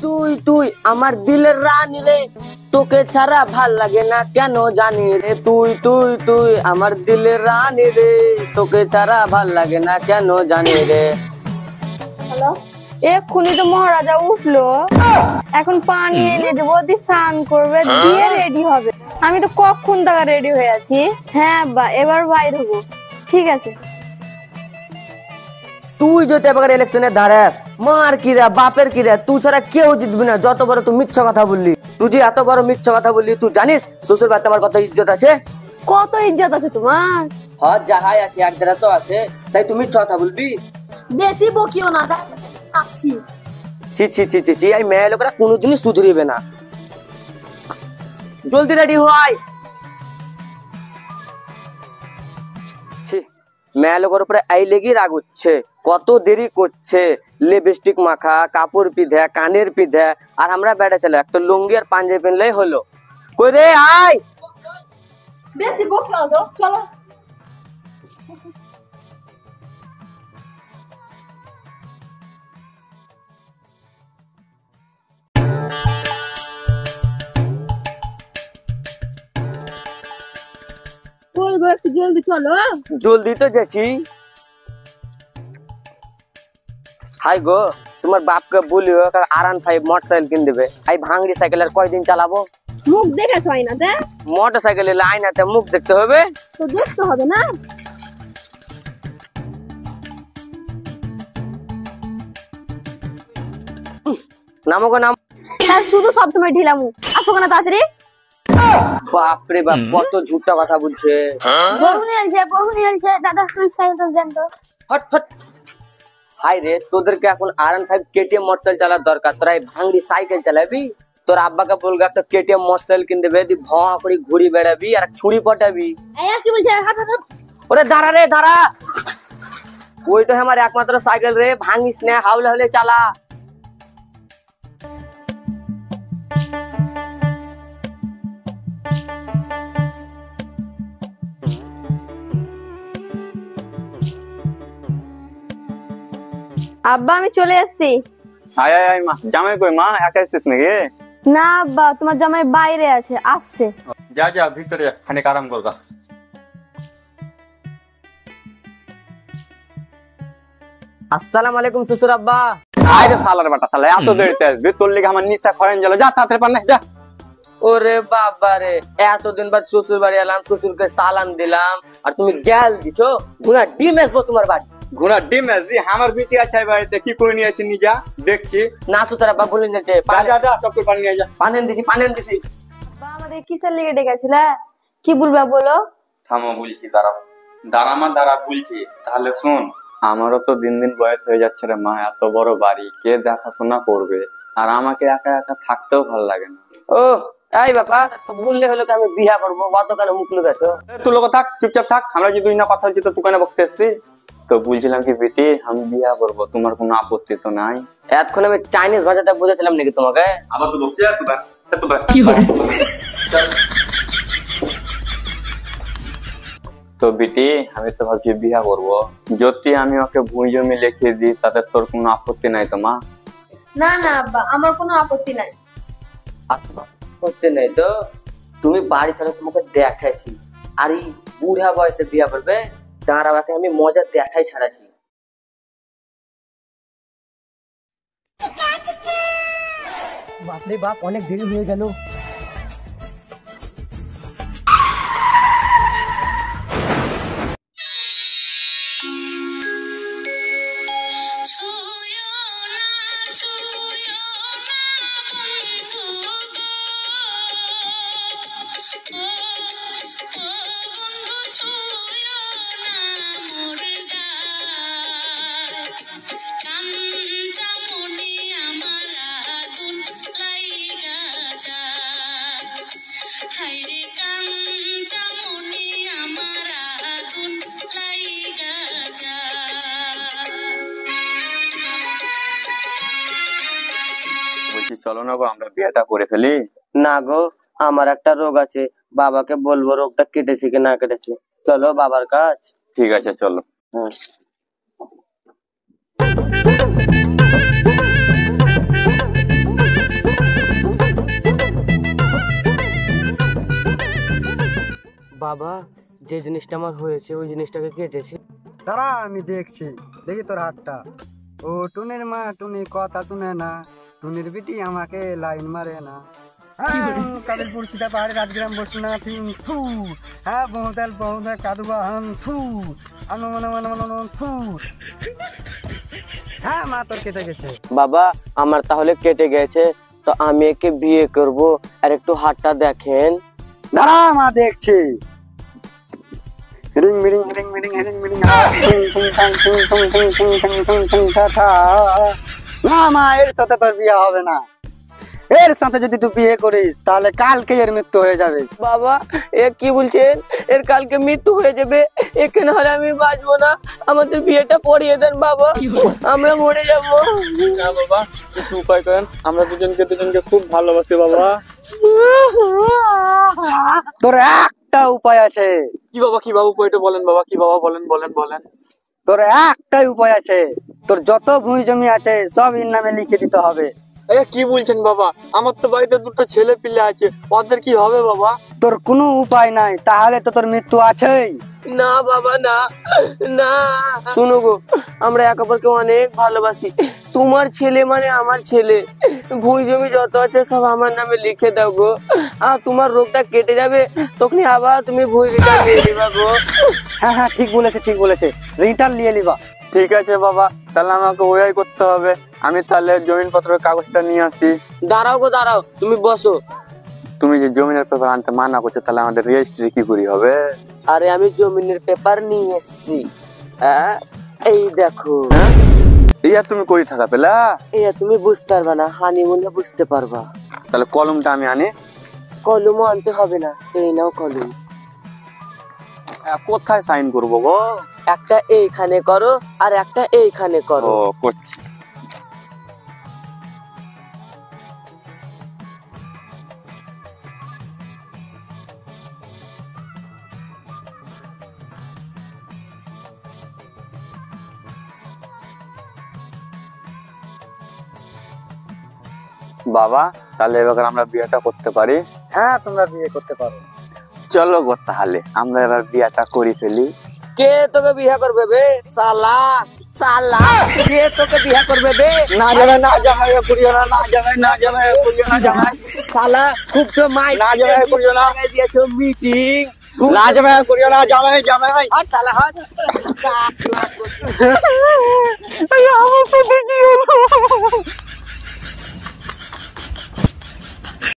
তুই তুই আমার দিলের রানী রে, তোকে ছাড়া ভাল লাগে না কেন জানি রে। তুই তুই তুই আমার দিলের রানী রে, তোকে ছাড়া ভাল লাগে না কেন জানি রে। হ্যালো, এক্ষুনি তো মহারাজা উঠলো, এখন পানি এনে দেবো, দিয়ে স্নান করবে, দিয়ে রেডি হবে। আমি তো কখন থেকে রেডি হয়ে আছি। হ্যাঁ বা এবার বাইর হবো। ঠিক আছে। তুই যদি এবার ইলেকশনে দাঁড়াস, মার কি রে বাপের কি রে, তুই ছাড়া কেউ জিতবি না। যত বড় তুই মিথ্যা কথা বললি, তুই যে এত বড় মিথ্যা কথা বললি, তুই জানিস শ্বশুর বাড়িতে আমার কত ইজ্জত আছে? কত ইজ্জত আছে তোমার? হ্যাঁ যাহাই আছে এক জায়গা তো আছে, সেই তুই মিথ্যা কথা বলবি? বেশি বকিও না, আসছি। ছি ছি ছি ছি ছি, এই মেয়ে লোকেরা কোনোদিনই সুধরিবে না। জলদি রেডি হয়। মেয়ে লোকের উপরে এই লেগে রাগ হচ্ছে, কত দেরি করছে। লিপস্টিক মাখা, কাপড় পিধে, কানের পিধে, আর আমরা বেড়ে চলে একটা লুঙ্গি আর পাঞ্জাবি পেনলেই হলো। কই রে আয়। বেশি বকিও না, চলো। একটু জলদি চলো। জলদি তো যাচ্ছি। হাই গো, তোমার বাপকে বলিও R15 মোটরসাইকেল কিনে দেবে। এই ভাঙড়ি সাইকেল আর কয়দিন চালাবো? মুখ দেখেছ আয়নাতে? মোটরসাইকেলে আয়নাতে মুখ দেখতে হবে তো, দেখতে হবে না? নামো গো নাম। হ্যাঁ, শুধু সবসময় ঢিলামু। আসো কেন তাড়াতাড়ি? বাপরে বাপ, কত ঝুটটা কথা বলছে। বহুনি আলছে দাদা, সাইকেল দেন তো। Hot hot. হাই রে, তোদেরকে এখন R15 KTM মোটরসাইকেল চালার দরকার, তোরা এই ভাঙড়ি সাইকেল চালাবি? তোর আব্বাকে বলবো একটা KTM মোটরসাইকেল কিনে দেবে, দি ভঁ করে ঘুরি বেড়াবি আর ছুরি পটাবি। কি বলছে? হাট হাট হাট। ওরে দাঁড়া রে দাঁড়া, ওই তো আমার একমাত্র সাইকেল রে, ভাঙিস না, হাওলে হাওলে চালা। আব্বা আমি চলে এসেছি। আয় আয় আয় মা, জামাই কই মা, একা এসেছিস নাকি? না আব্বা, তোমার জামাই বাইরে আছে, আসছে। যা যা ভিতরে যা, খানিক আরাম করবা। আসসালামু আলাইকুম শ্বশুর আব্বা। আরে সালার বাটা সালা, এত দেরিতে আসবি? তোর লিগে আমার নিশা খরেন গেল, যা তাড়াতাড়ি পান না যা। ওরে বাবা রে, এতদিন বাদ শ্বশুর বাড়ি এলাম, শ্বশুরকে সালাম দিলাম, আর তুমি গ্যাল দিছো। ঘোড়া ডিম আসবো তোমার বাড়ি। ঘোড়া ডিম আসবি? আমার বিটি আছে বাড়িতে, কি করে নিয়েছি নিজা দেখছি। না শ্বশুর আব্বা বলে নিয়েছে, যা যা যা, টপ করে পানি নিয়ে যা। পানেন দিছি পানেন দিছি। বা আমাদের কিসের লেগে ডেকেছিলে? কি বলবা বলো? থামো বলছি, দাঁড়াও দাঁড়া মা, দাঁড়া বলছি। তাহলে শোন, আমারও তো দিন দিন বয়স হয়ে যাচ্ছে রে মা, এত বড় বাড়ি কে দেখাশোনা করবে? আর আমাকে একা একা থাকতেও ভালো লাগে না। ও এই বাবা, বললে হলো কি আমি বিয়া করবো, অত কেন মুখ লুকাছো? তুই লোক থাক, চুপচাপ থাক। আমরা যদি না কথা হচ্ছে তো তুই কেন বকতে এসছি? তো বলছিলাম কি বেটি, আমি বিয়া করবো, তোমার কোনো আপত্তি তো নাই? এতক্ষণ আমি চাইনিজ ভাষাটা বুঝেছিলাম নাকি তোমাকে? আবার তো বকছি তো বেটি, আমি তো ভাবছি বিয়া করবো। যদি আমি ওকে ভূমি জমি লিখে দিই, তাতে তোর কোনো আপত্তি নাই তো মা? না না আব্বা, আমার কোনো আপত্তি নাই। করতে নেই তো, তুমি বাড়ি ছাড়া তোমাকে দেখাইছি, আর এই বুড়া বয়সে বিয়া করবে, দাঁড়াবাকে আমি মজা দেখাই ছাড়াছি। বাপরে বাপ, অনেক দেরি হয়ে গেল। বলছি চলো না গো, আমরা বিয়েটা করে ফেলি। না গো, আমার একটা রোগ আছে, বাবাকে বলবো রোগটা কেটেছে কি না কেটেছে। চলো বাবার কাছ। ঠিক আছে চলো। হুম। বাবা, যে জিনিসটা আমার হয়েছে ওই জিনিসটাকে কেটেছি। দাঁড়া আমি দেখছি, দেখি তোর হাতটা। ও টুনির মা টুনি কথা শুনে না, টুনির বিটি আমাকে লাইন মারে না। কালিরপুর সীতা পাহাড়ে রাজগ্রাম বসুনা থিং থু, হ্যাঁ বহুতাল বহুতা কাদুবাহন থু, আনো মনে মনে মনে থু। হ্যাঁ মা তোর কেটে গেছে। বাবা, আমার তাহলে কেটে গেছে, তো আমি একে বিয়ে করব। আর একটু হাতটা দেখেন। দাঁড়া মা দেখছি। রিং মিরিং রিং মিরিং রিং মিরিং থিং থিং থং থিং থং থিং থিং থং থং থং থা থা। না মা, এর সাথে তোর বিয়ে হবে না। এর সাথে যদি তুই বিয়ে করিস তাহলে কালকে এর মৃত্যু হয়ে যাবে। বাবা, এ কি বলছেন? এর কালকে মৃত্যু হয়ে যাবে? একে না হলে আমি বাঁচবো না। আমাদের বিয়েটা পড়িয়ে দেন বাবা, আমরা মরে যাবো। না বাবা, কিছু উপায় করেন, আমরা দুজনকে খুব ভালোবাসি বাবা। তোর একটা উপায় আছে। কি বাবা, কি বাবা উপায়টা বলেন বাবা, কি বাবা বলেন বলেন বলেন। তোর একটাই উপায় আছে, তোর যত ভূমি জমি আছে সব এর নামে লিখে দিতে হবে। কি বলছেন বাবা? আমার তো বাড়িতে দুটো ছেলে পিলে আছে, ওদের কি হবে বাবা? তোর কোনো উপায় নাই, তাহলে তো তোর মৃত্যু আছেই। না বাবা, না না, শুনো গো, আমরা একে অপরকে অনেক ভালোবাসি। তোমার ছেলে মানে আমার ছেলে, ভূমি জমি যত আছে সব আমার নামে লিখে দাও গো। আর তোমার রোগটা কেটে যাবে, তখন আবার তুমি ভূমিটা নিয়ে নিবা গো। হ্যাঁ হ্যাঁ, ঠিক বলেছে ঠিক বলেছে, রিটার্ন নিয়ে নিবা। ঠিক আছে বাবা, তাহলে আমাকে ওয়াই করতে হবে। আমি তাহলে জমিন পত্রের কাগজটা নিয়ে আসি। দাঁড়াও গো দাঁড়াও, তুমি বসো। তুমি যে জমিনের পেপার আনতে মানা করছো, তাহলে আমাদের রেজিস্ট্রি কি করি হবে? আরে আমি জমিনের পেপার নিয়ে এসছি, এই দেখো। ইয়া তুমি কই থাকা পেলা? এটা তুমি বুঝতে পারবা না, হানিমুনে বুঝতে পারবা। তাহলে কলমটা আমি আনি। কলমও আনতে হবে না, এই নাও কলম। কোথায় সাইন করবো গো? একটা এইখানে করো আর একটা এইখানে করো। ও করছি। বাবা, তাহলে এবার আমরা বিয়েটা করতে পারি? হ্যাঁ তোমরা বিয়ে করতে পারো। চলো গো, তাহলে আমরা এবার বিয়েটা করে ফেলি। কে তোকে বিয়ে করবে বে সালা? সালা, কে তোকে বিয়ে করবে বে? না যাবে না যাবে করিও না, না যাবে না যাবে করিও না যাবে। সালা, খুব তো মাই না যাবে করিও না, দিয়েছো মিটিং। না যাবে করিও না, যাবে যাবে। আর সালা হাত আমার সাথে কি হলো?